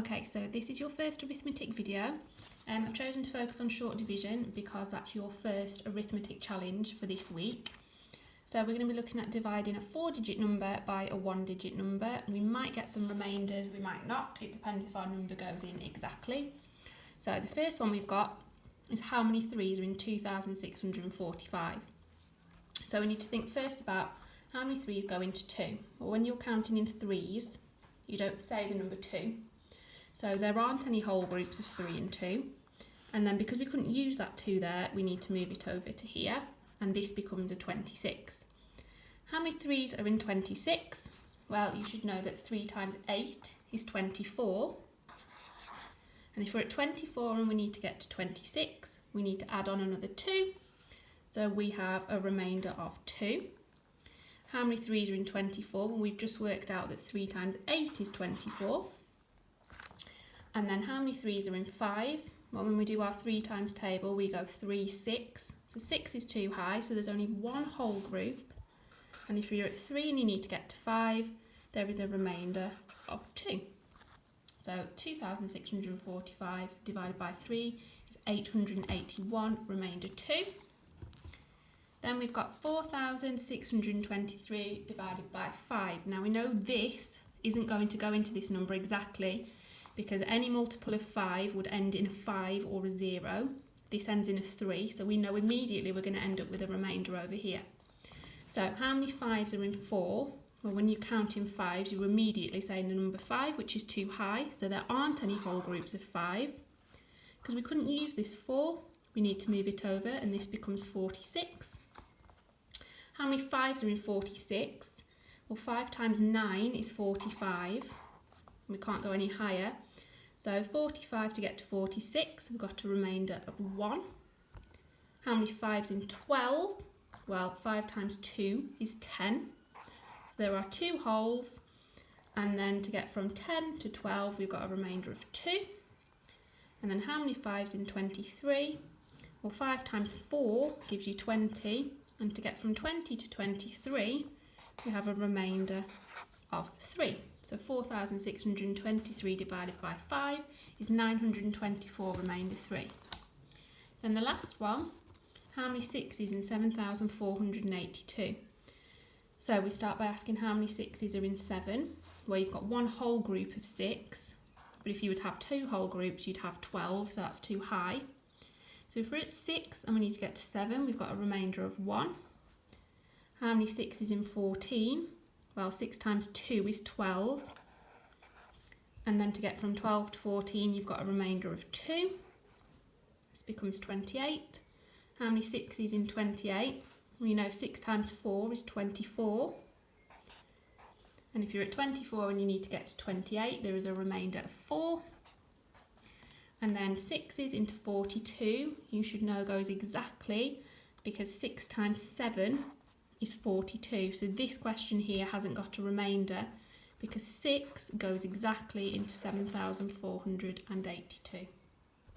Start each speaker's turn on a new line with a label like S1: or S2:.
S1: Okay, so this is your first arithmetic video. I've chosen to focus on short division because that's your first arithmetic challenge for this week. So we're going to be looking at dividing a 4-digit number by a 1-digit number. We might get some remainders, we might not. It depends if our number goes in exactly. So the first one we've got is how many 3s are in 2,645. So we need to think first about how many 3s go into 2. Well, when you're counting in 3s, you don't say the number 2. So there aren't any whole groups of 3 and 2. And then because we couldn't use that 2 there, we need to move it over to here. And this becomes a 26. How many 3s are in 26? Well, you should know that 3 times 8 is 24. And if we're at 24 and we need to get to 26, we need to add on another 2. So we have a remainder of 2. How many 3s are in 24? Well, we've just worked out that 3 times 8 is 24. And then how many 3s are in 5? Well, when we do our 3 times table, we go 3, 6. So 6 is too high, so there's only one whole group. And if you're at 3 and you need to get to 5, there is a remainder of 2. So 2,645 divided by 3 is 881, remainder 2. Then we've got 4,623 divided by 5. Now we know this isn't going to go into this number exactly because any multiple of 5 would end in a 5 or a 0. This ends in a 3, so we know immediately we're going to end up with a remainder over here. So how many 5s are in 4? Well, when you count in 5s, you're immediately saying the number 5, which is too high, so there aren't any whole groups of 5. Because we couldn't use this 4, we need to move it over, and this becomes 46. How many 5s are in 46? Well, 5 times 9 is 45. We can't go any higher. So 45 to get to 46, we've got a remainder of 1. How many 5s in 12? Well, 5 times 2 is 10. So there are 2 wholes. And then to get from 10 to 12, we've got a remainder of 2. And then how many 5s in 23? Well, 5 times 4 gives you 20. And to get from 20 to 23, we have a remainder of 3. So 4,623 divided by 5 is 924, remainder 3. Then the last one, how many 6s in 7,482? So we start by asking how many 6s are in 7, where you've got one whole group of 6. But if you would have 2 whole groups, you'd have 12, so that's too high. So if we're at 6 and we need to get to 7, we've got a remainder of 1. How many 6s in 14? Well, 6 times 2 is 12. And then to get from 12 to 14, you've got a remainder of 2. This becomes 28. How many 6s in 28? Well, you know 6 times 4 is 24. And if you're at 24 and you need to get to 28, there is a remainder of 4. And then 6s into 42, you should know goes exactly because 6 times 7 is 42. So this question here hasn't got a remainder because 6 goes exactly into 7,482.